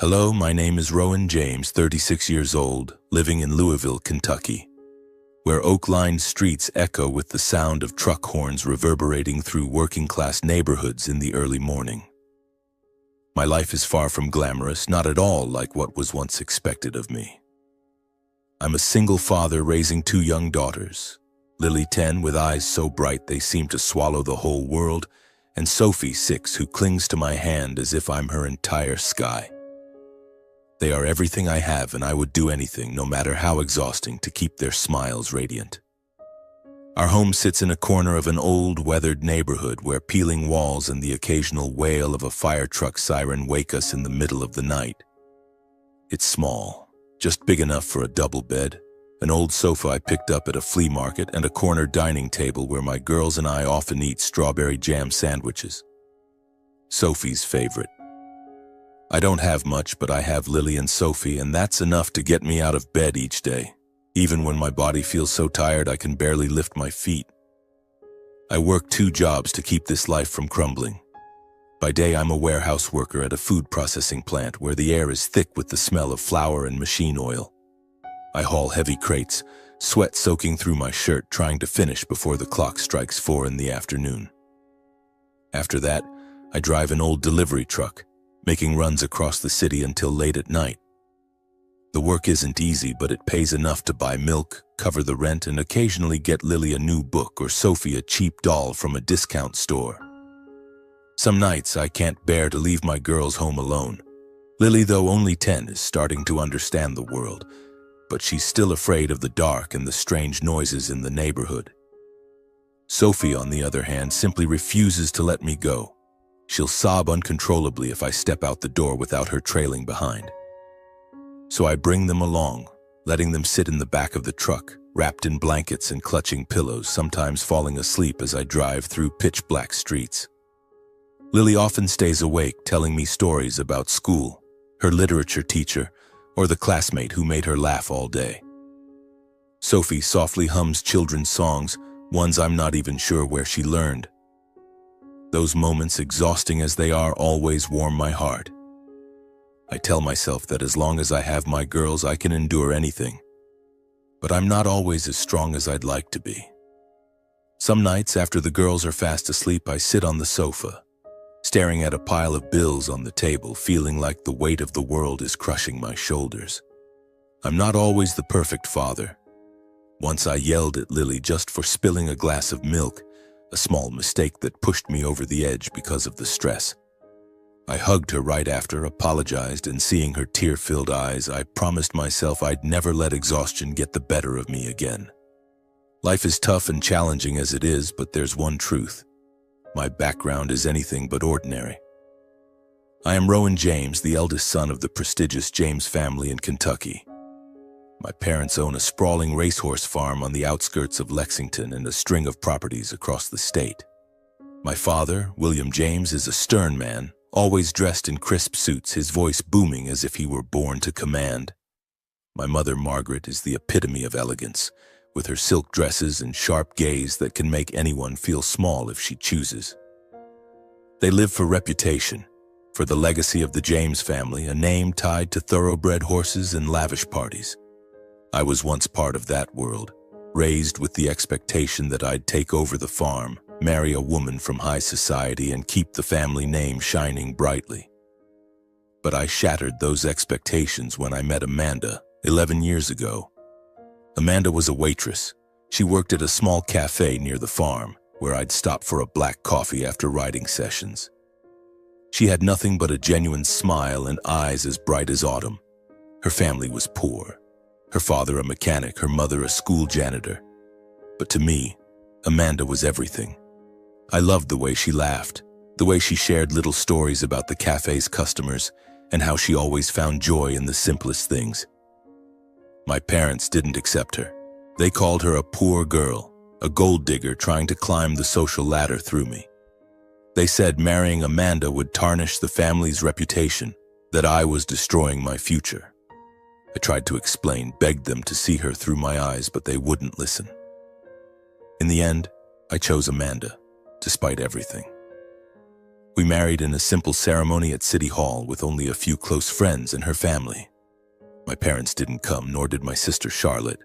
Hello, my name is Rowan James, 36 years old, living in Louisville, Kentucky, where oak-lined streets echo with the sound of truck horns reverberating through working-class neighborhoods in the early morning. My life is far from glamorous, not at all like what was once expected of me. I'm a single father raising two young daughters, Lily, 10, with eyes so bright they seem to swallow the whole world, and Sophie, 6, who clings to my hand as if I'm her entire sky. They are everything I have, and I would do anything, no matter how exhausting, to keep their smiles radiant. Our home sits in a corner of an old, weathered neighborhood where peeling walls and the occasional wail of a fire truck siren wake us in the middle of the night. It's small, just big enough for a double bed, an old sofa I picked up at a flea market, and a corner dining table where my girls and I often eat strawberry jam sandwiches. Sophie's favorite. I don't have much, but I have Lily and Sophie, and that's enough to get me out of bed each day, even when my body feels so tired I can barely lift my feet. I work 2 jobs to keep this life from crumbling. By day, I'm a warehouse worker at a food processing plant where the air is thick with the smell of flour and machine oil. I haul heavy crates, sweat soaking through my shirt, trying to finish before the clock strikes 4 in the afternoon. After that, I drive an old delivery truck, making runs across the city until late at night. The work isn't easy, but it pays enough to buy milk, cover the rent, and occasionally get Lily a new book or Sophie a cheap doll from a discount store. Some nights I can't bear to leave my girls home alone. Lily, though only 10, is starting to understand the world, but she's still afraid of the dark and the strange noises in the neighborhood. Sophie, on the other hand, simply refuses to let me go. She'll sob uncontrollably if I step out the door without her trailing behind. So I bring them along, letting them sit in the back of the truck, wrapped in blankets and clutching pillows, sometimes falling asleep as I drive through pitch-black streets. Lily often stays awake, telling me stories about school, her literature teacher, or the classmate who made her laugh all day. Sophie softly hums children's songs, ones I'm not even sure where she learned. Those moments, exhausting as they are, always warm my heart. I tell myself that as long as I have my girls, I can endure anything. But I'm not always as strong as I'd like to be. Some nights, after the girls are fast asleep, I sit on the sofa, staring at a pile of bills on the table, feeling like the weight of the world is crushing my shoulders. I'm not always the perfect father. Once I yelled at Lily just for spilling a glass of milk, a small mistake that pushed me over the edge because of the stress. I hugged her right after, apologized, and seeing her tear-filled eyes, I promised myself I'd never let exhaustion get the better of me again. Life is tough and challenging as it is, but there's one truth. My background is anything but ordinary. I am Rowan James, the eldest son of the prestigious James family in Kentucky. My parents own a sprawling racehorse farm on the outskirts of Lexington and a string of properties across the state. My father, William James, is a stern man, always dressed in crisp suits, his voice booming as if he were born to command. My mother, Margaret, is the epitome of elegance, with her silk dresses and sharp gaze that can make anyone feel small if she chooses. They live for reputation, for the legacy of the James family, a name tied to thoroughbred horses and lavish parties. I was once part of that world, raised with the expectation that I'd take over the farm, marry a woman from high society, and keep the family name shining brightly. But I shattered those expectations when I met Amanda, 11 years ago. Amanda was a waitress. She worked at a small cafe near the farm, where I'd stop for a black coffee after writing sessions. She had nothing but a genuine smile and eyes as bright as autumn. Her family was poor. Her father a mechanic, her mother a school janitor. But to me, Amanda was everything. I loved the way she laughed, the way she shared little stories about the cafe's customers, and how she always found joy in the simplest things. My parents didn't accept her. They called her a poor girl, a gold digger trying to climb the social ladder through me. They said marrying Amanda would tarnish the family's reputation, that I was destroying my future. I tried to explain, begged them to see her through my eyes, but they wouldn't listen. In the end, I chose Amanda, despite everything. We married in a simple ceremony at City Hall with only a few close friends and her family. My parents didn't come, nor did my sister Charlotte.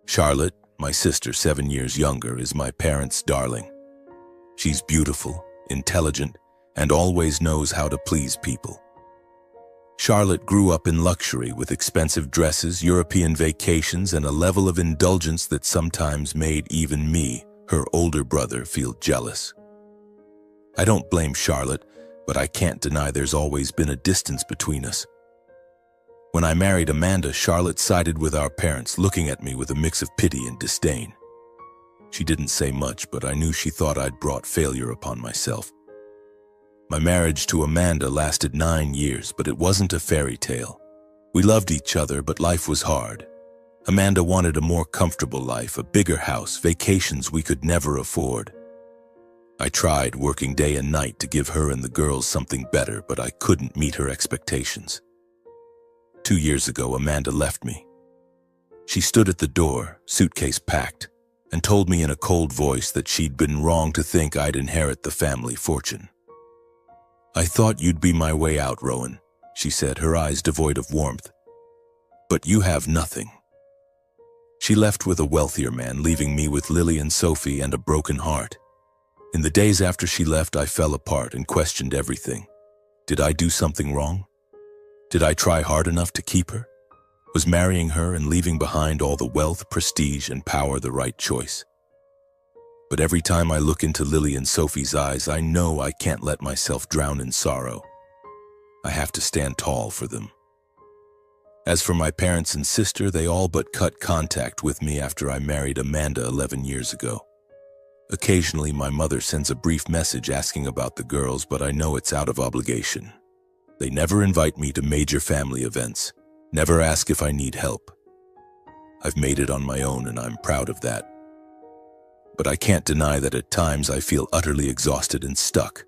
Charlotte, my sister 7 years younger, is my parents' darling. She's beautiful, intelligent, and always knows how to please people. Charlotte grew up in luxury with expensive dresses, European vacations, and a level of indulgence that sometimes made even me, her older brother, feel jealous. I don't blame Charlotte, but I can't deny there's always been a distance between us. When I married Amanda, Charlotte sided with our parents, looking at me with a mix of pity and disdain. She didn't say much, but I knew she thought I'd brought failure upon myself. My marriage to Amanda lasted 9 years, but it wasn't a fairy tale. We loved each other, but life was hard. Amanda wanted a more comfortable life, a bigger house, vacations we could never afford. I tried, working day and night to give her and the girls something better, but I couldn't meet her expectations. 2 years ago, Amanda left me. She stood at the door, suitcase packed, and told me in a cold voice that she'd been wrong to think I'd inherit the family fortune. "I thought you'd be my way out, Rowan," she said, her eyes devoid of warmth. "But you have nothing." She left with a wealthier man, leaving me with Lily and Sophie and a broken heart. In the days after she left, I fell apart and questioned everything. Did I do something wrong? Did I try hard enough to keep her? Was marrying her and leaving behind all the wealth, prestige, and power the right choice? But every time I look into Lily and Sophie's eyes, I know I can't let myself drown in sorrow. I have to stand tall for them. As for my parents and sister, they all but cut contact with me after I married Amanda 11 years ago. Occasionally, my mother sends a brief message asking about the girls, but I know it's out of obligation. They never invite me to major family events, never ask if I need help. I've made it on my own, and I'm proud of that. But I can't deny that at times I feel utterly exhausted and stuck.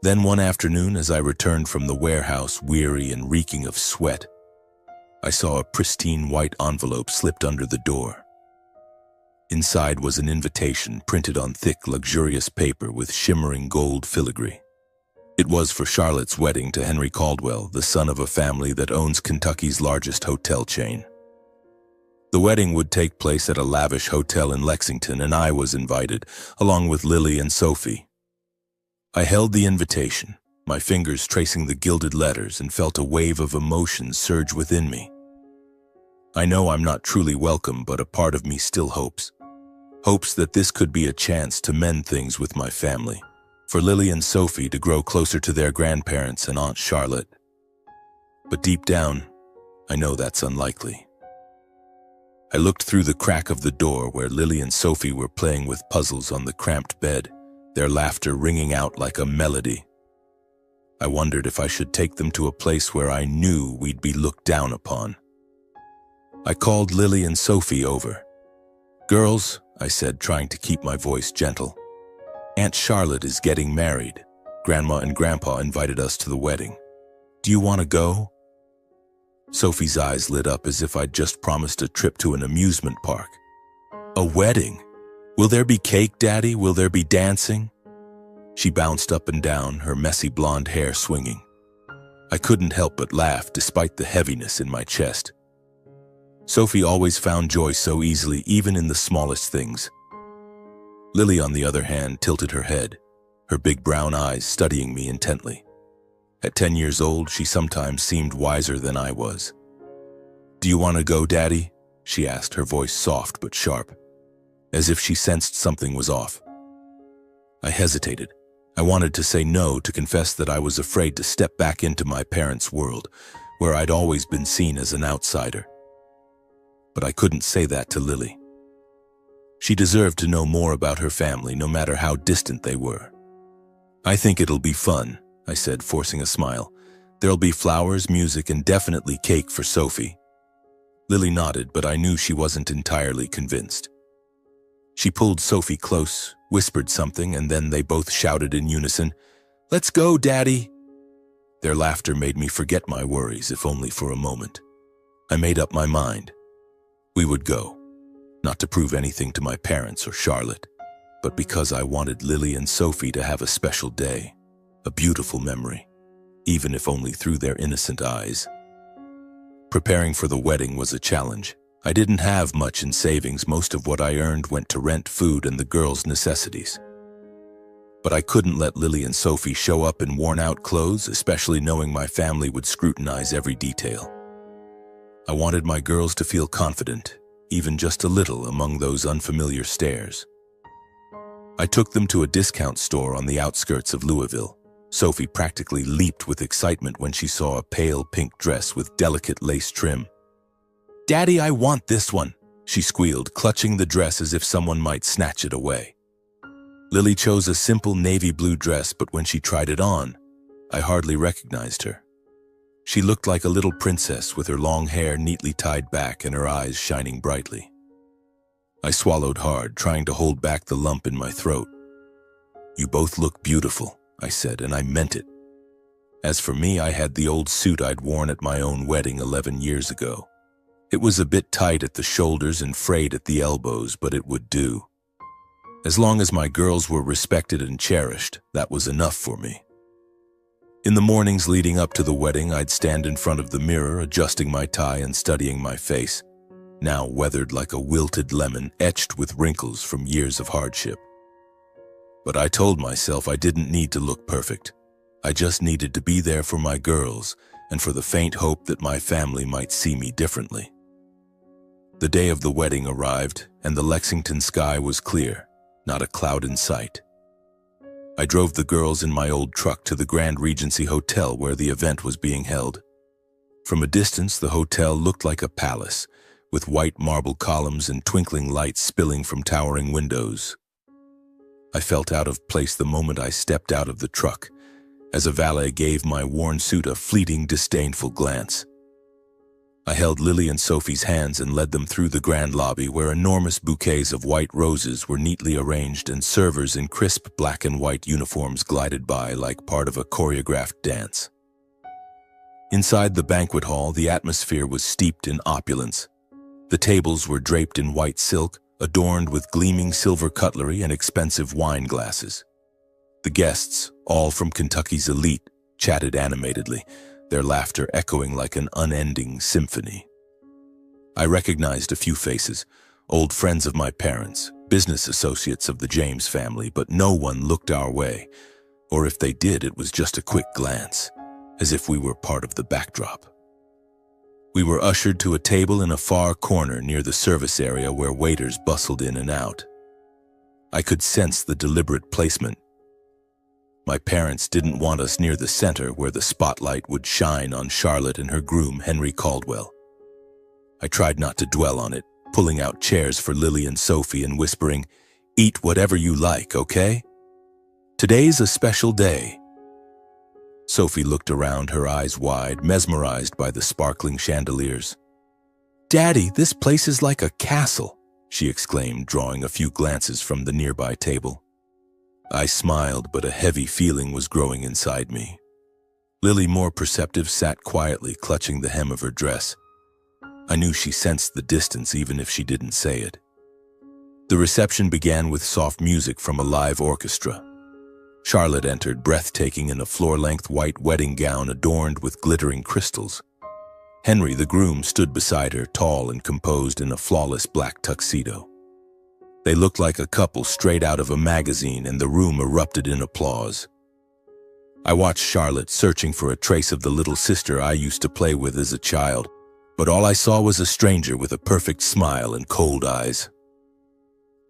Then one afternoon, as I returned from the warehouse, weary and reeking of sweat, I saw a pristine white envelope slipped under the door. Inside was an invitation printed on thick, luxurious paper with shimmering gold filigree. It was for Charlotte's wedding to Henry Caldwell, the son of a family that owns Kentucky's largest hotel chain. The wedding would take place at a lavish hotel in Lexington, and I was invited, along with Lily and Sophie. I held the invitation, my fingers tracing the gilded letters, and felt a wave of emotion surge within me. I know I'm not truly welcome, but a part of me still hopes. Hopes that this could be a chance to mend things with my family, for Lily and Sophie to grow closer to their grandparents and Aunt Charlotte. But deep down, I know that's unlikely. I looked through the crack of the door where Lily and Sophie were playing with puzzles on the cramped bed, their laughter ringing out like a melody. I wondered if I should take them to a place where I knew we'd be looked down upon. I called Lily and Sophie over. "Girls," I said, trying to keep my voice gentle, "Aunt Charlotte is getting married. Grandma and Grandpa invited us to the wedding. Do you want to go?" Sophie's eyes lit up as if I'd just promised a trip to an amusement park. "A wedding? Will there be cake, Daddy? Will there be dancing?" She bounced up and down, her messy blonde hair swinging. I couldn't help but laugh despite the heaviness in my chest. Sophie always found joy so easily, even in the smallest things. Lily, on the other hand, tilted her head, her big brown eyes studying me intently. At 10 years old, she sometimes seemed wiser than I was. "Do you want to go, Daddy?" she asked, her voice soft but sharp, as if she sensed something was off. I hesitated. I wanted to say no, to confess that I was afraid to step back into my parents' world, where I'd always been seen as an outsider. But I couldn't say that to Lily. She deserved to know more about her family, no matter how distant they were. "I think it'll be fun," I said, forcing a smile. "There'll be flowers, music, and definitely cake for Sophie." Lily nodded, but I knew she wasn't entirely convinced. She pulled Sophie close, whispered something, and then they both shouted in unison, "Let's go, Daddy!" Their laughter made me forget my worries, if only for a moment. I made up my mind. We would go, not to prove anything to my parents or Charlotte, but because I wanted Lily and Sophie to have a special day. a beautiful memory, even if only through their innocent eyes. Preparing for the wedding was a challenge. I didn't have much in savings. Most of what I earned went to rent, food, and the girls' necessities. But I couldn't let Lily and Sophie show up in worn-out clothes, especially knowing my family would scrutinize every detail. I wanted my girls to feel confident, even just a little, among those unfamiliar stares. I took them to a discount store on the outskirts of Louisville. Sophie practically leaped with excitement when she saw a pale pink dress with delicate lace trim. "Daddy, I want this one," she squealed, clutching the dress as if someone might snatch it away. Lily chose a simple navy blue dress, but when she tried it on, I hardly recognized her. She looked like a little princess with her long hair neatly tied back and her eyes shining brightly. I swallowed hard, trying to hold back the lump in my throat. "You both look beautiful," I said, and I meant it. As for me, I had the old suit I'd worn at my own wedding 11 years ago. It was a bit tight at the shoulders and frayed at the elbows, but it would do. As long as my girls were respected and cherished, that was enough for me. In the mornings leading up to the wedding, I'd stand in front of the mirror, adjusting my tie and studying my face, now weathered like a wilted lemon, etched with wrinkles from years of hardship. But I told myself I didn't need to look perfect. I just needed to be there for my girls and for the faint hope that my family might see me differently. The day of the wedding arrived, and the Lexington sky was clear. Not a cloud in sight. I drove the girls in my old truck to the Grand Regency Hotel where the event was being held. From a distance, the hotel looked like a palace, with white marble columns and twinkling lights spilling from towering windows. I felt out of place the moment I stepped out of the truck, as a valet gave my worn suit a fleeting, disdainful glance. I held Lily and Sophie's hands and led them through the grand lobby where enormous bouquets of white roses were neatly arranged and servers in crisp black and white uniforms glided by like part of a choreographed dance. Inside the banquet hall, the atmosphere was steeped in opulence. The tables were draped in white silk, adorned with gleaming silver cutlery and expensive wine glasses. The guests, all from Kentucky's elite, chatted animatedly, their laughter echoing like an unending symphony. I recognized a few faces, old friends of my parents, business associates of the James family, but no one looked our way, or if they did, it was just a quick glance, as if we were part of the backdrop. We were ushered to a table in a far corner near the service area where waiters bustled in and out. I could sense the deliberate placement. My parents didn't want us near the center where the spotlight would shine on Charlotte and her groom, Henry Caldwell. I tried not to dwell on it, pulling out chairs for Lily and Sophie and whispering, "Eat whatever you like, okay? Today's a special day." Sophie looked around, her eyes wide, mesmerized by the sparkling chandeliers. "Daddy, this place is like a castle," she exclaimed, drawing a few glances from the nearby table. I smiled, but a heavy feeling was growing inside me. Lily, more perceptive, sat quietly, clutching the hem of her dress. I knew she sensed the distance even if she didn't say it. The reception began with soft music from a live orchestra. Charlotte entered, breathtaking in a floor-length white wedding gown adorned with glittering crystals. Henry, the groom, stood beside her, tall and composed in a flawless black tuxedo. They looked like a couple straight out of a magazine, and the room erupted in applause. I watched Charlotte searching for a trace of the little sister I used to play with as a child, but all I saw was a stranger with a perfect smile and cold eyes.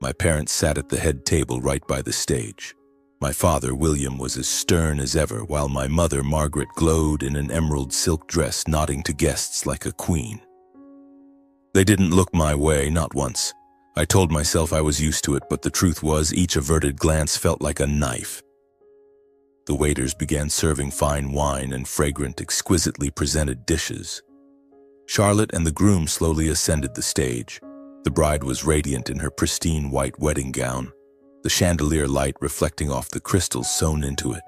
My parents sat at the head table right by the stage. My father, William, was as stern as ever, while my mother, Margaret, glowed in an emerald silk dress, nodding to guests like a queen. They didn't look my way, not once. I told myself I was used to it, but the truth was each averted glance felt like a knife. The waiters began serving fine wine and fragrant, exquisitely presented dishes. Charlotte and the groom slowly ascended the stage. The bride was radiant in her pristine white wedding gown, the chandelier light reflecting off the crystals sewn into it,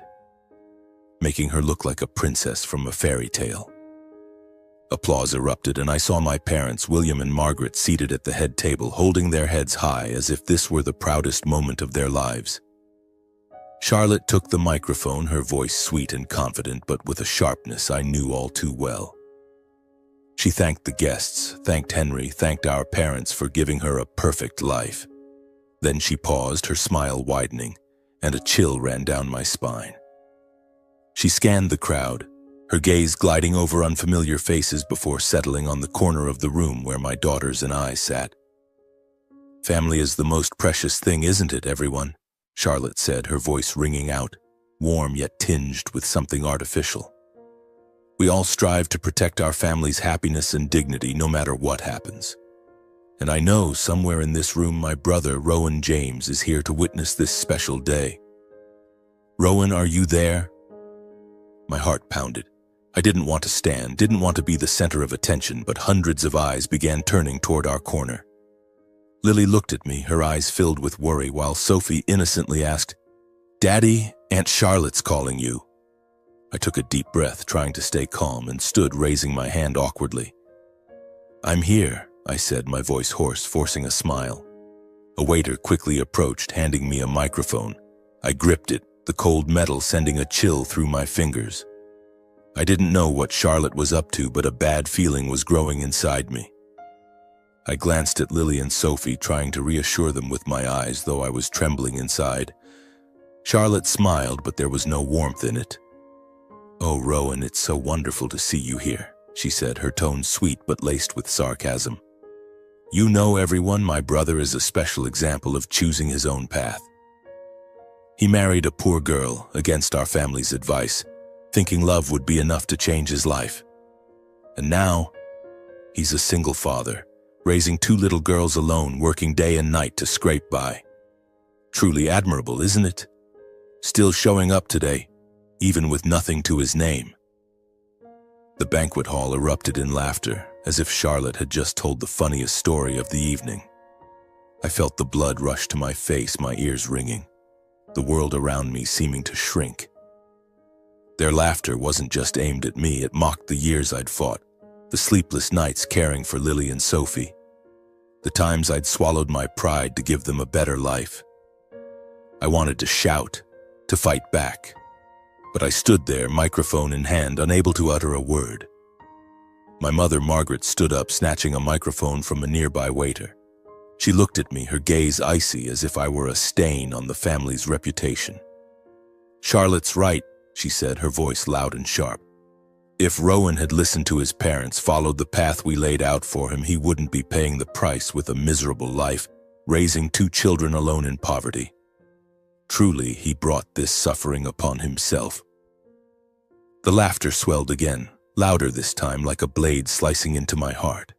making her look like a princess from a fairy tale. Applause erupted, and I saw my parents, William and Margaret, seated at the head table, holding their heads high as if this were the proudest moment of their lives. Charlotte took the microphone, her voice sweet and confident, but with a sharpness I knew all too well. She thanked the guests, thanked Henry, thanked our parents for giving her a perfect life. Then she paused, her smile widening, and a chill ran down my spine. She scanned the crowd, her gaze gliding over unfamiliar faces before settling on the corner of the room where my daughters and I sat. "Family is the most precious thing, isn't it, everyone?" Charlotte said, her voice ringing out, warm yet tinged with something artificial. "We all strive to protect our family's happiness and dignity no matter what happens. And I know somewhere in this room my brother, Rowan James, is here to witness this special day. Rowan, are you there?" My heart pounded. I didn't want to stand, didn't want to be the center of attention, but hundreds of eyes began turning toward our corner. Lily looked at me, her eyes filled with worry, while Sophie innocently asked, "Daddy, Aunt Charlotte's calling you." I took a deep breath, trying to stay calm, and stood, raising my hand awkwardly. "I'm here," I said, my voice hoarse, forcing a smile. A waiter quickly approached, handing me a microphone. I gripped it, the cold metal sending a chill through my fingers. I didn't know what Charlotte was up to, but a bad feeling was growing inside me. I glanced at Lily and Sophie, trying to reassure them with my eyes, though I was trembling inside. Charlotte smiled, but there was no warmth in it. "Oh, Rowan, it's so wonderful to see you here," she said, her tone sweet but laced with sarcasm. "You know, everyone, my brother is a special example of choosing his own path. He married a poor girl against our family's advice, thinking love would be enough to change his life. And now, he's a single father, raising 2 little girls alone, working day and night to scrape by. Truly admirable, isn't it? Still showing up today, even with nothing to his name." The banquet hall erupted in laughter, as if Charlotte had just told the funniest story of the evening. I felt the blood rush to my face, my ears ringing, the world around me seeming to shrink. Their laughter wasn't just aimed at me, it mocked the years I'd fought, the sleepless nights caring for Lily and Sophie, the times I'd swallowed my pride to give them a better life. I wanted to shout, to fight back, but I stood there, microphone in hand, unable to utter a word. My mother, Margaret, stood up, snatching a microphone from a nearby waiter. She looked at me, her gaze icy, as if I were a stain on the family's reputation. "Charlotte's right," she said, her voice loud and sharp. "If Rowan had listened to his parents, followed the path we laid out for him, he wouldn't be paying the price with a miserable life, raising 2 children alone in poverty. Truly, he brought this suffering upon himself." The laughter swelled again, louder this time, like a blade slicing into my heart.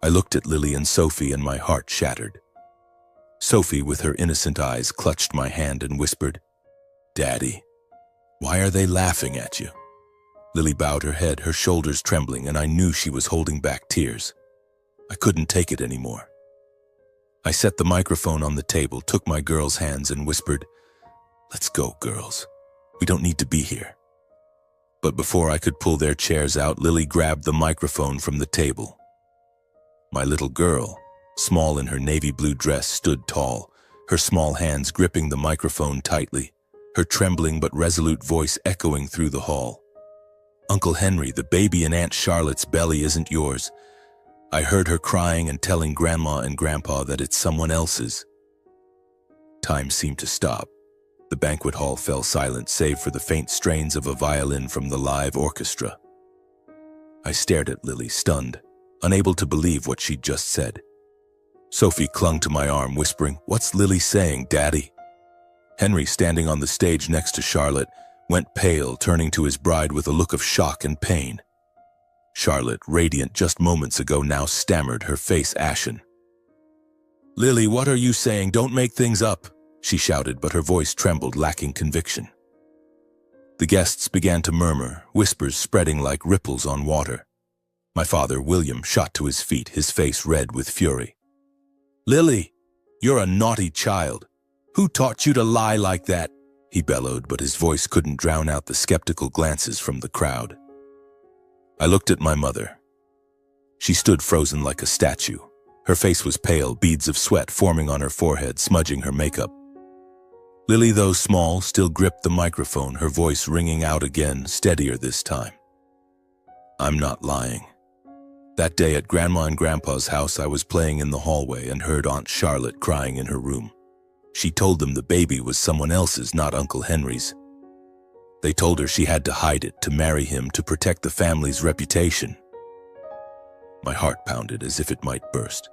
I looked at Lily and Sophie, and my heart shattered. Sophie, with her innocent eyes, clutched my hand and whispered, "Daddy, why are they laughing at you?" Lily bowed her head, her shoulders trembling, and I knew she was holding back tears. I couldn't take it anymore. I set the microphone on the table, took my girls' hands, and whispered, "Let's go, girls. We don't need to be here." But before I could pull their chairs out, Lily grabbed the microphone from the table. My little girl, small in her navy blue dress, stood tall, her small hands gripping the microphone tightly, her trembling but resolute voice echoing through the hall. "Uncle Henry, the baby in Aunt Charlotte's belly isn't yours. I heard her crying and telling Grandma and Grandpa that it's someone else's." Time seemed to stop. The banquet hall fell silent, save for the faint strains of a violin from the live orchestra. I stared at Lily, stunned, unable to believe what she'd just said. Sophie clung to my arm, whispering, "What's Lily saying, Daddy?" Henry, standing on the stage next to Charlotte, went pale, turning to his bride with a look of shock and pain. Charlotte, radiant just moments ago, now stammered, her face ashen. "Lily, what are you saying? Don't make things up," she shouted, but her voice trembled, lacking conviction. The guests began to murmur, whispers spreading like ripples on water. My father, William, shot to his feet, his face red with fury. "Lily, you're a naughty child. Who taught you to lie like that?" he bellowed, but his voice couldn't drown out the skeptical glances from the crowd. I looked at my mother. She stood frozen like a statue. Her face was pale, beads of sweat forming on her forehead, smudging her makeup. Lily, though small, still gripped the microphone, her voice ringing out again, steadier this time. I'm not lying. That day at Grandma and Grandpa's house, I was playing in the hallway and heard Aunt Charlotte crying in her room. She told them the baby was someone else's, not Uncle Henry's. They told her she had to hide it, to marry him, to protect the family's reputation. My heart pounded as if it might burst.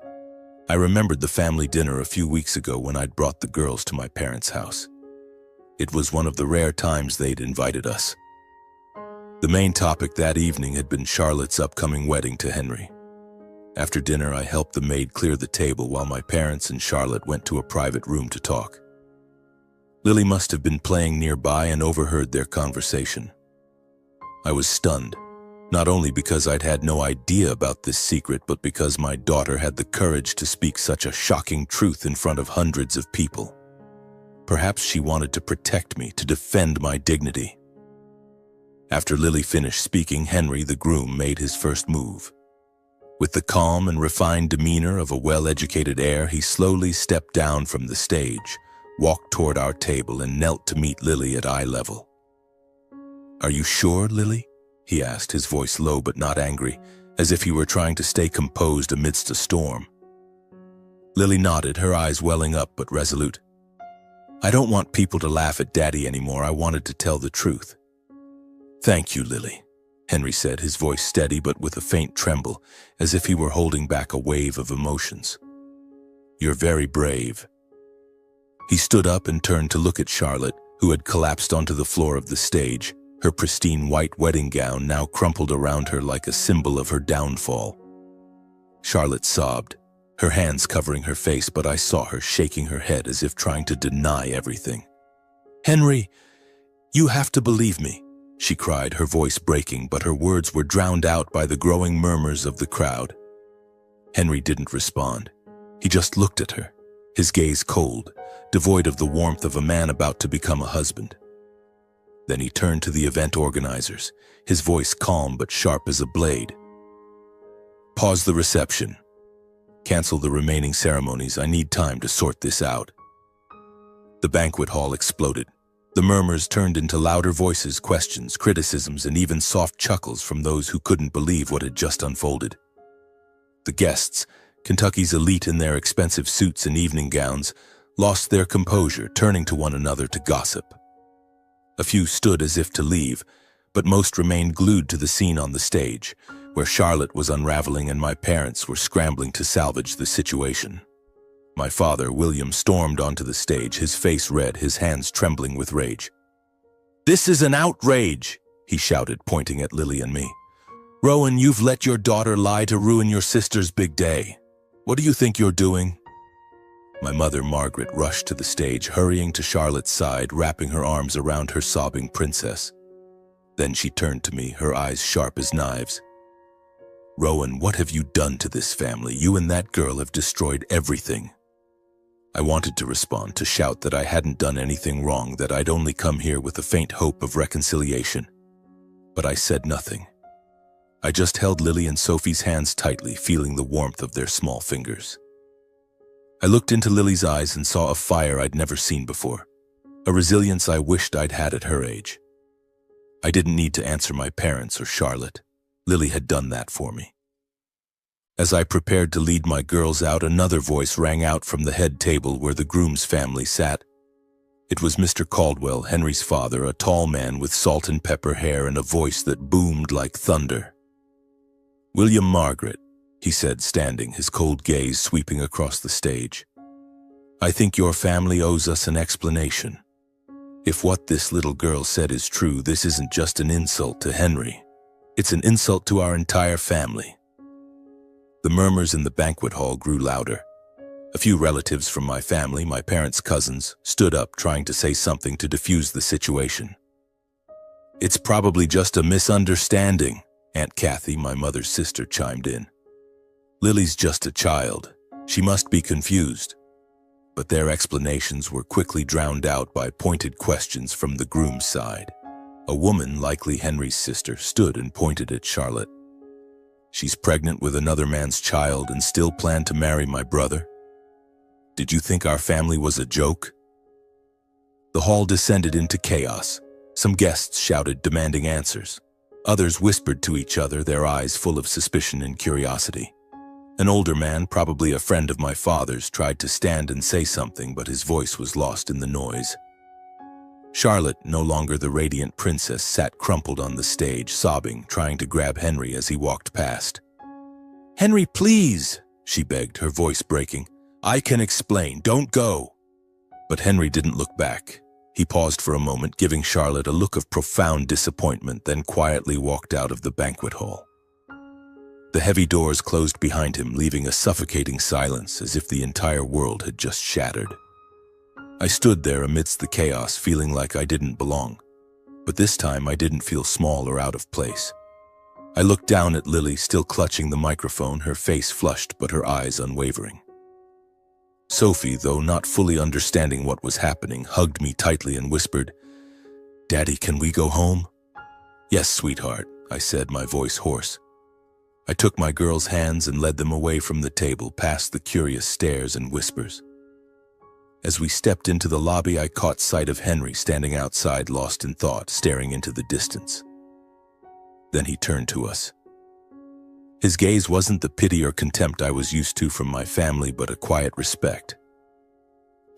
I remembered the family dinner a few weeks ago when I'd brought the girls to my parents' house. It was one of the rare times they'd invited us. The main topic that evening had been Charlotte's upcoming wedding to Henry. After dinner, I helped the maid clear the table while my parents and Charlotte went to a private room to talk. Lily must have been playing nearby and overheard their conversation. I was stunned, not only because I'd had no idea about this secret, but because my daughter had the courage to speak such a shocking truth in front of hundreds of people. Perhaps she wanted to protect me, to defend my dignity. After Lily finished speaking, Henry, the groom, made his first move. With the calm and refined demeanor of a well-educated heir, he slowly stepped down from the stage, walked toward our table, and knelt to meet Lily at eye level. "Are you sure, Lily?" he asked, his voice low but not angry, as if he were trying to stay composed amidst a storm. Lily nodded, her eyes welling up but resolute. "I don't want people to laugh at Daddy anymore. I wanted to tell the truth." "Thank you, Lily," Henry said, his voice steady but with a faint tremble, as if he were holding back a wave of emotions. "You're very brave." He stood up and turned to look at Charlotte, who had collapsed onto the floor of the stage, her pristine white wedding gown now crumpled around her like a symbol of her downfall. Charlotte sobbed, her hands covering her face, but I saw her shaking her head as if trying to deny everything. "Henry, you have to believe me," she cried, her voice breaking, but her words were drowned out by the growing murmurs of the crowd. Henry didn't respond. He just looked at her, his gaze cold, devoid of the warmth of a man about to become a husband. Then he turned to the event organizers, his voice calm but sharp as a blade. "Pause the reception. Cancel the remaining ceremonies. I need time to sort this out." The banquet hall exploded. The murmurs turned into louder voices, questions, criticisms, and even soft chuckles from those who couldn't believe what had just unfolded. The guests, Kentucky's elite in their expensive suits and evening gowns, lost their composure, turning to one another to gossip. A few stood as if to leave, but most remained glued to the scene on the stage, where Charlotte was unraveling and my parents were scrambling to salvage the situation. My father, William, stormed onto the stage, his face red, his hands trembling with rage. "This is an outrage," he shouted, pointing at Lily and me. "Rowan, you've let your daughter lie to ruin your sister's big day. What do you think you're doing?" My mother, Margaret, rushed to the stage, hurrying to Charlotte's side, wrapping her arms around her sobbing princess. Then she turned to me, her eyes sharp as knives. "Rowan, what have you done to this family? You and that girl have destroyed everything." I wanted to respond, to shout that I hadn't done anything wrong, that I'd only come here with a faint hope of reconciliation. But I said nothing. I just held Lily and Sophie's hands tightly, feeling the warmth of their small fingers. I looked into Lily's eyes and saw a fire I'd never seen before, a resilience I wished I'd had at her age. I didn't need to answer my parents or Charlotte. Lily had done that for me. As I prepared to lead my girls out, another voice rang out from the head table where the groom's family sat. It was Mr. Caldwell, Henry's father, a tall man with salt and pepper hair and a voice that boomed like thunder. "William, Margaret," he said, standing, his cold gaze sweeping across the stage. "I think your family owes us an explanation. If what this little girl said is true, this isn't just an insult to Henry. It's an insult to our entire family." The murmurs in the banquet hall grew louder. A few relatives from my family, my parents' cousins, stood up trying to say something to defuse the situation. "It's probably just a misunderstanding," Aunt Kathy, my mother's sister, chimed in. "Lily's just a child. She must be confused." But their explanations were quickly drowned out by pointed questions from the groom's side. A woman, likely Henry's sister, stood and pointed at Charlotte. "She's pregnant with another man's child and still planned to marry my brother? Did you think our family was a joke?" The hall descended into chaos. Some guests shouted, demanding answers. Others whispered to each other, their eyes full of suspicion and curiosity. An older man, probably a friend of my father's, tried to stand and say something, but his voice was lost in the noise. Charlotte, no longer the radiant princess, sat crumpled on the stage, sobbing, trying to grab Henry as he walked past. "Henry, please," she begged, her voice breaking. "I can explain, don't go." But Henry didn't look back. He paused for a moment, giving Charlotte a look of profound disappointment, then quietly walked out of the banquet hall. The heavy doors closed behind him, leaving a suffocating silence, as if the entire world had just shattered. I stood there amidst the chaos, feeling like I didn't belong. But this time I didn't feel small or out of place. I looked down at Lily, still clutching the microphone, her face flushed but her eyes unwavering. Sophie, though not fully understanding what was happening, hugged me tightly and whispered, "Daddy, can we go home?" "Yes, sweetheart," I said, my voice hoarse. I took my girls' hands and led them away from the table, past the curious stares and whispers. As we stepped into the lobby, I caught sight of Henry standing outside, lost in thought, staring into the distance. Then he turned to us. His gaze wasn't the pity or contempt I was used to from my family, but a quiet respect.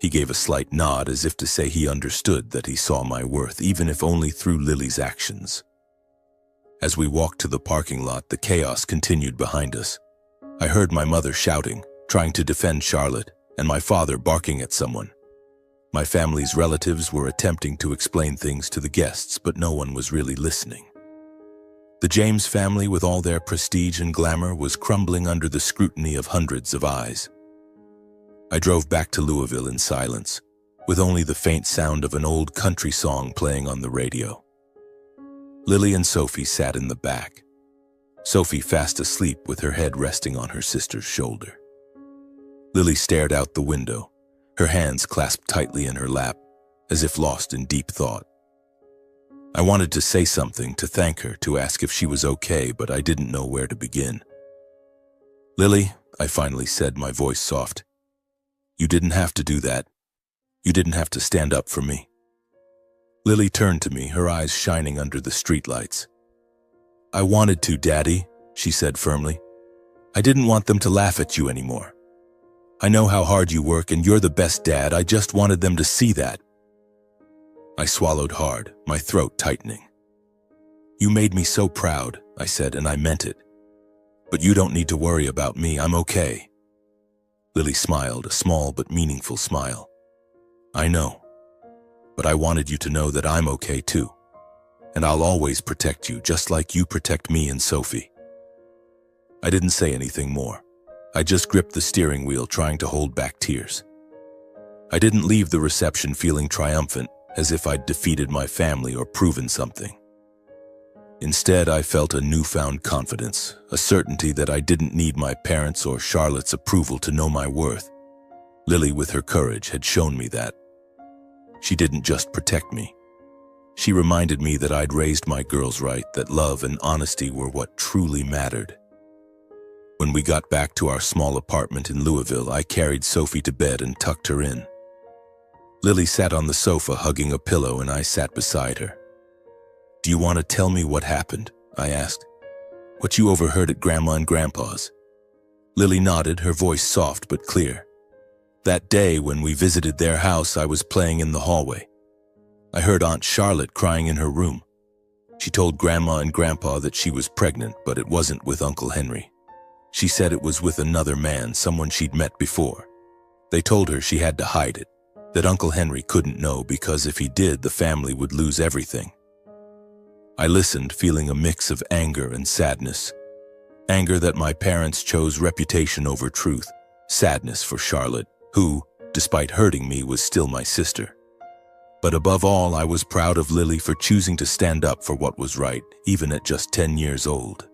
He gave a slight nod, as if to say he understood that he saw my worth, even if only through Lily's actions. As we walked to the parking lot, the chaos continued behind us. I heard my mother shouting, trying to defend Charlotte, and my father barking at someone. My family's relatives were attempting to explain things to the guests, but no one was really listening. The James family, with all their prestige and glamour, was crumbling under the scrutiny of hundreds of eyes. I drove back to Louisville in silence, with only the faint sound of an old country song playing on the radio. Lily and Sophie sat in the back, Sophie fast asleep with her head resting on her sister's shoulder. Lily stared out the window, her hands clasped tightly in her lap, as if lost in deep thought. I wanted to say something, to thank her, to ask if she was okay, but I didn't know where to begin. "Lily," I finally said, my voice soft, "you didn't have to do that. You didn't have to stand up for me." Lily turned to me, her eyes shining under the streetlights. "I wanted to, Daddy," she said firmly. "I didn't want them to laugh at you anymore. I know how hard you work and you're the best dad. I just wanted them to see that." I swallowed hard, my throat tightening. "You made me so proud," I said, and I meant it. "But you don't need to worry about me. I'm okay." Lily smiled, a small but meaningful smile. "I know, but I wanted you to know that I'm okay too. And I'll always protect you, just like you protect me and Sophie." I didn't say anything more. I just gripped the steering wheel, trying to hold back tears. I didn't leave the reception feeling triumphant, as if I'd defeated my family or proven something. Instead, I felt a newfound confidence, a certainty that I didn't need my parents' or Charlotte's approval to know my worth. Lily, with her courage, had shown me that. She didn't just protect me. She reminded me that I'd raised my girls right, that love and honesty were what truly mattered. When we got back to our small apartment in Louisville, I carried Sophie to bed and tucked her in. Lily sat on the sofa hugging a pillow, and I sat beside her. "Do you want to tell me what happened?" I asked. "What you overheard at Grandma and Grandpa's?" Lily nodded, her voice soft but clear. "That day when we visited their house, I was playing in the hallway. I heard Aunt Charlotte crying in her room. She told Grandma and Grandpa that she was pregnant, but it wasn't with Uncle Henry. She said it was with another man, someone she'd met before. They told her she had to hide it, that Uncle Henry couldn't know because if he did, the family would lose everything." I listened, feeling a mix of anger and sadness. Anger that my parents chose reputation over truth, sadness for Charlotte, who, despite hurting me, was still my sister. But above all, I was proud of Lily for choosing to stand up for what was right, even at just 10 years old.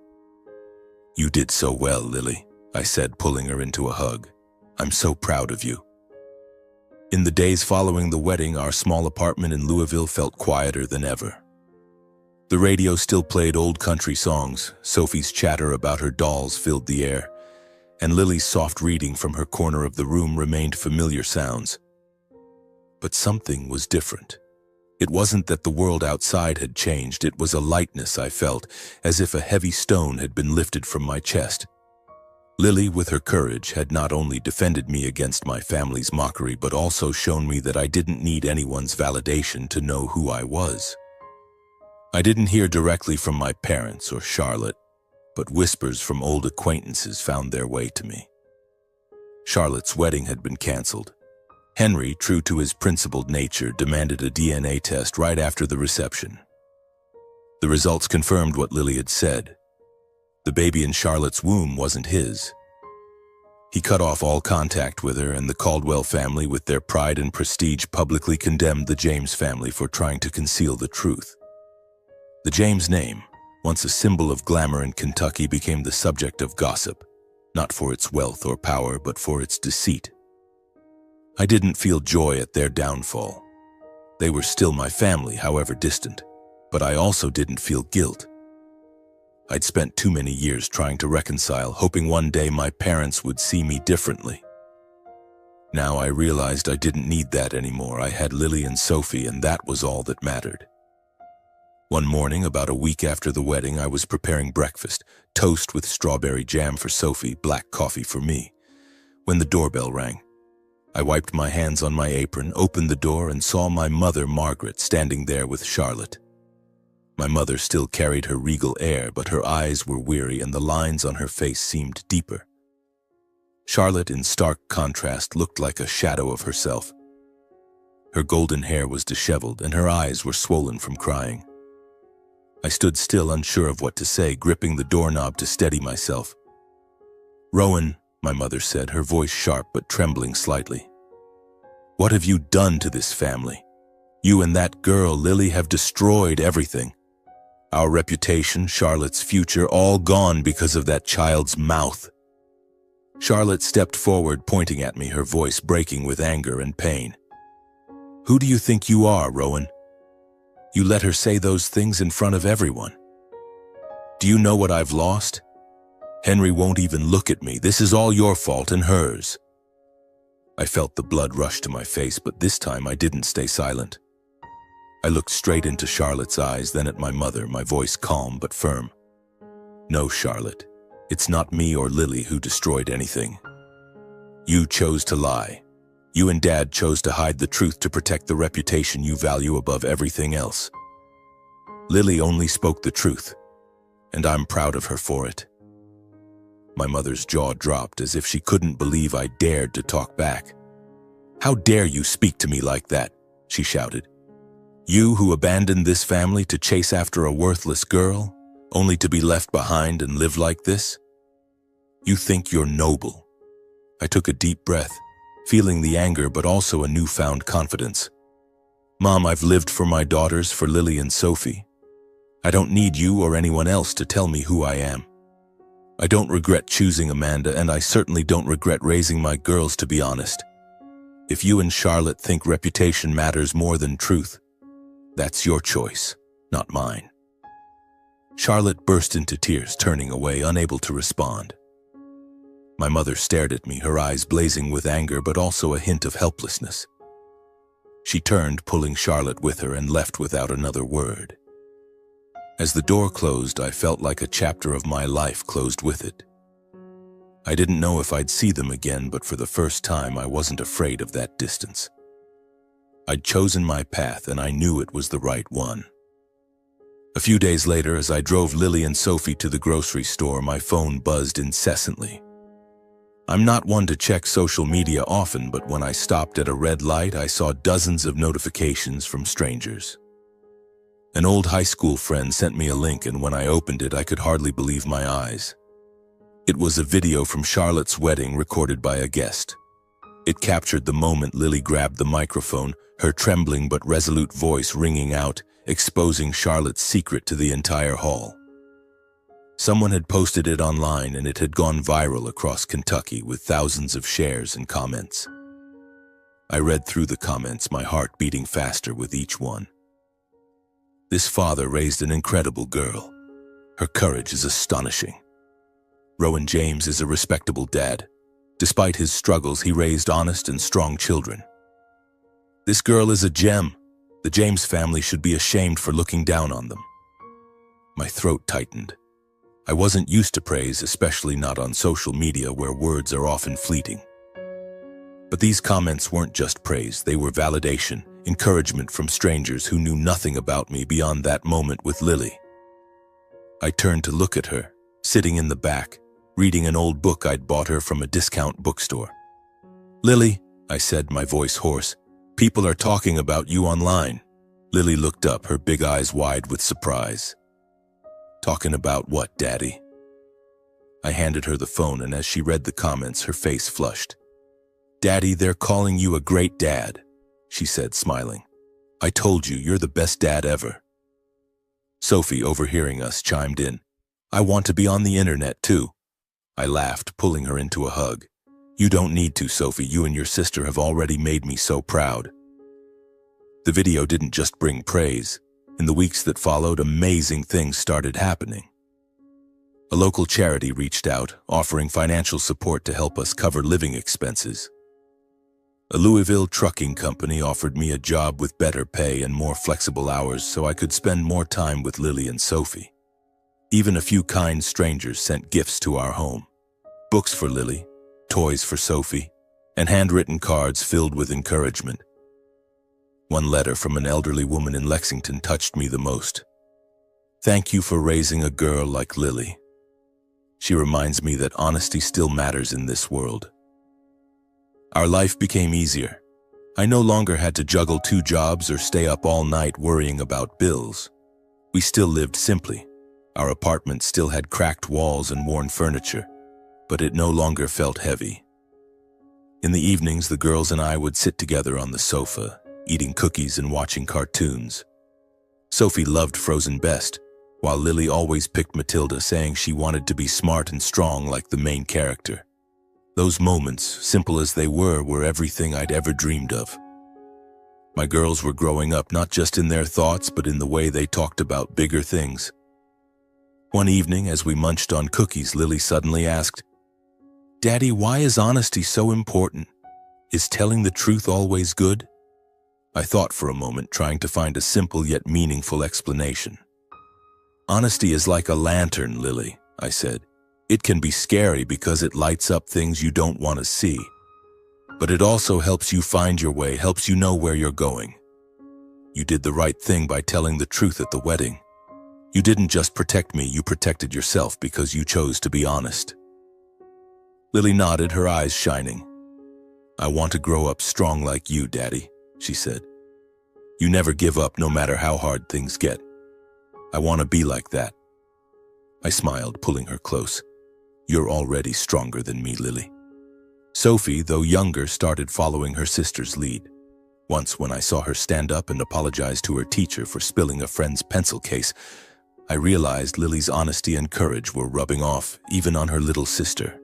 "You did so well, Lily," I said, pulling her into a hug. "I'm so proud of you." In the days following the wedding, our small apartment in Louisville felt quieter than ever. The radio still played old country songs, Sophie's chatter about her dolls filled the air, and Lily's soft reading from her corner of the room remained familiar sounds. But something was different. It wasn't that the world outside had changed, it was a lightness I felt, as if a heavy stone had been lifted from my chest. Lily, with her courage, had not only defended me against my family's mockery, but also shown me that I didn't need anyone's validation to know who I was. I didn't hear directly from my parents or Charlotte, but whispers from old acquaintances found their way to me. Charlotte's wedding had been canceled. Henry, true to his principled nature, demanded a DNA test right after the reception. The results confirmed what Lily had said. The baby in Charlotte's womb wasn't his. He cut off all contact with her, and the Caldwell family, with their pride and prestige, publicly condemned the James family for trying to conceal the truth. The James name, once a symbol of glamour in Kentucky, became the subject of gossip, not for its wealth or power, but for its deceit. I didn't feel joy at their downfall. They were still my family, however distant, but I also didn't feel guilt. I'd spent too many years trying to reconcile, hoping one day my parents would see me differently. Now I realized I didn't need that anymore. I had Lily and Sophie, and that was all that mattered. One morning, about a week after the wedding, I was preparing breakfast, toast with strawberry jam for Sophie, black coffee for me, when the doorbell rang. I wiped my hands on my apron, opened the door, and saw my mother, Margaret, standing there with Charlotte. My mother still carried her regal air, but her eyes were weary and the lines on her face seemed deeper. Charlotte, in stark contrast, looked like a shadow of herself. Her golden hair was disheveled and her eyes were swollen from crying. I stood still, unsure of what to say, gripping the doorknob to steady myself. "Rowan," my mother said, her voice sharp but trembling slightly. "What have you done to this family? You and that girl, Lily, have destroyed everything. Our reputation, Charlotte's future, all gone because of that child's mouth." Charlotte stepped forward, pointing at me, her voice breaking with anger and pain. "Who do you think you are, Rowan? You let her say those things in front of everyone. Do you know what I've lost? Henry won't even look at me. This is all your fault and hers." I felt the blood rush to my face, but this time I didn't stay silent. I looked straight into Charlotte's eyes, then at my mother, my voice calm but firm. "No, Charlotte, it's not me or Lily who destroyed anything. You chose to lie. You and Dad chose to hide the truth to protect the reputation you value above everything else. Lily only spoke the truth, and I'm proud of her for it." My mother's jaw dropped, as if she couldn't believe I dared to talk back. "How dare you speak to me like that?" she shouted. "You who abandoned this family to chase after a worthless girl, only to be left behind and live like this? You think you're noble." I took a deep breath, feeling the anger but also a newfound confidence. "Mom, I've lived for my daughters, for Lily and Sophie. I don't need you or anyone else to tell me who I am. I don't regret choosing Amanda, and I certainly don't regret raising my girls, to be honest. If you and Charlotte think reputation matters more than truth, that's your choice, not mine." Charlotte burst into tears, turning away, unable to respond. My mother stared at me, her eyes blazing with anger but also a hint of helplessness. She turned, pulling Charlotte with her, and left without another word. As the door closed, I felt like a chapter of my life closed with it. I didn't know if I'd see them again, but for the first time I wasn't afraid of that distance. I'd chosen my path, and I knew it was the right one. A few days later, as I drove Lily and Sophie to the grocery store, my phone buzzed incessantly. I'm not one to check social media often, but when I stopped at a red light, I saw dozens of notifications from strangers. An old high school friend sent me a link, and when I opened it, I could hardly believe my eyes. It was a video from Charlotte's wedding recorded by a guest. It captured the moment Lily grabbed the microphone, her trembling but resolute voice ringing out, exposing Charlotte's secret to the entire hall. Someone had posted it online, and it had gone viral across Kentucky with thousands of shares and comments. I read through the comments, my heart beating faster with each one. This father raised an incredible girl. Her courage is astonishing. Rowan James is a respectable dad. Despite his struggles, he raised honest and strong children. This girl is a gem. The James family should be ashamed for looking down on them. My throat tightened. I wasn't used to praise, especially not on social media where words are often fleeting. But these comments weren't just praise, they were validation, encouragement from strangers who knew nothing about me beyond that moment with Lily. I turned to look at her, sitting in the back, reading an old book I'd bought her from a discount bookstore. "Lily," I said, my voice hoarse, "people are talking about you online." Lily looked up, her big eyes wide with surprise. "Talking about what, Daddy?" I handed her the phone, and as she read the comments, her face flushed. "Daddy, they're calling you a great dad," she said, smiling. "I told you, you're the best dad ever." Sophie, overhearing us, chimed in. "I want to be on the internet too." I laughed, pulling her into a hug. "You don't need to, Sophie. You and your sister have already made me so proud." The video didn't just bring praise. In the weeks that followed, amazing things started happening. A local charity reached out, offering financial support to help us cover living expenses. A Louisville trucking company offered me a job with better pay and more flexible hours so I could spend more time with Lily and Sophie. Even a few kind strangers sent gifts to our home. Books for Lily, toys for Sophie, and handwritten cards filled with encouragement. One letter from an elderly woman in Lexington touched me the most. "Thank you for raising a girl like Lily. She reminds me that honesty still matters in this world." Our life became easier. I no longer had to juggle 2 jobs or stay up all night worrying about bills. We still lived simply. Our apartment still had cracked walls and worn furniture, but it no longer felt heavy. In the evenings, the girls and I would sit together on the sofa, eating cookies and watching cartoons. Sophie loved Frozen best, while Lily always picked Matilda, saying she wanted to be smart and strong like the main character. Those moments, simple as they were everything I'd ever dreamed of. My girls were growing up not just in their thoughts, but in the way they talked about bigger things. One evening, as we munched on cookies, Lily suddenly asked, "Daddy, why is honesty so important? Is telling the truth always good?" I thought for a moment, trying to find a simple yet meaningful explanation. "Honesty is like a lantern, Lily," I said. "It can be scary because it lights up things you don't want to see. But it also helps you find your way, helps you know where you're going. You did the right thing by telling the truth at the wedding. You didn't just protect me, you protected yourself because you chose to be honest." Lily nodded, her eyes shining. "I want to grow up strong like you, Daddy," she said. "You never give up no matter how hard things get. I want to be like that." I smiled, pulling her close. "You're already stronger than me, Lily." Sophie, though younger, started following her sister's lead. Once, when I saw her stand up and apologize to her teacher for spilling a friend's pencil case, I realized Lily's honesty and courage were rubbing off, even on her little sister.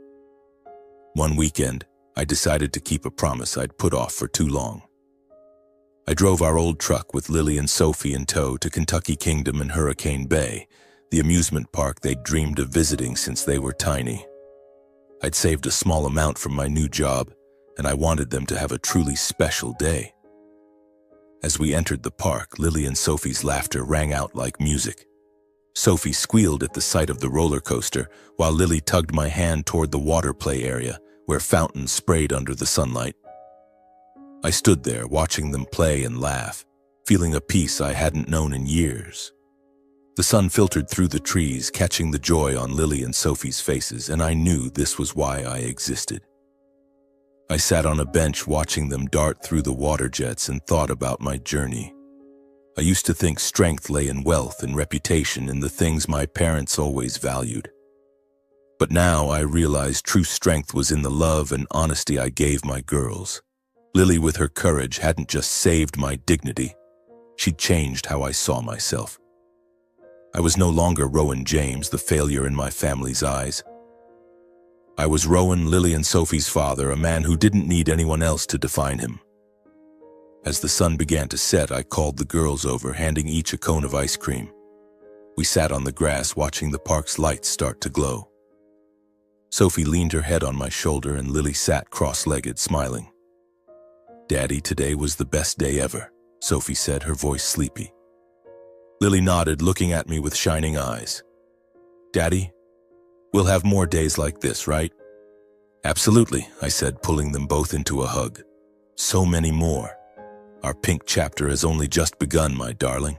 One weekend, I decided to keep a promise I'd put off for too long. I drove our old truck with Lily and Sophie in tow to Kentucky Kingdom and Hurricane Bay, the amusement park they'd dreamed of visiting since they were tiny. I'd saved a small amount from my new job, and I wanted them to have a truly special day. As we entered the park, Lily and Sophie's laughter rang out like music. Sophie squealed at the sight of the roller coaster, while Lily tugged my hand toward the water play area, where fountains sprayed under the sunlight. I stood there, watching them play and laugh, feeling a peace I hadn't known in years. The sun filtered through the trees, catching the joy on Lily and Sophie's faces, and I knew this was why I existed. I sat on a bench watching them dart through the water jets and thought about my journey. I used to think strength lay in wealth and reputation, in the things my parents always valued. But now I realized true strength was in the love and honesty I gave my girls. Lily, with her courage, hadn't just saved my dignity. She'd changed how I saw myself. I was no longer Rowan James, the failure in my family's eyes. I was Rowan, Lily and Sophie's father, a man who didn't need anyone else to define him. As the sun began to set, I called the girls over, handing each a cone of ice cream. We sat on the grass, watching the park's lights start to glow. Sophie leaned her head on my shoulder, and Lily sat cross-legged, smiling. Daddy, today was the best day ever, Sophie said, her voice sleepy. Lily nodded, looking at me with shining eyes. Daddy, we'll have more days like this, right? Absolutely, I said, pulling them both into a hug. So many more. Our pink chapter has only just begun, my darling.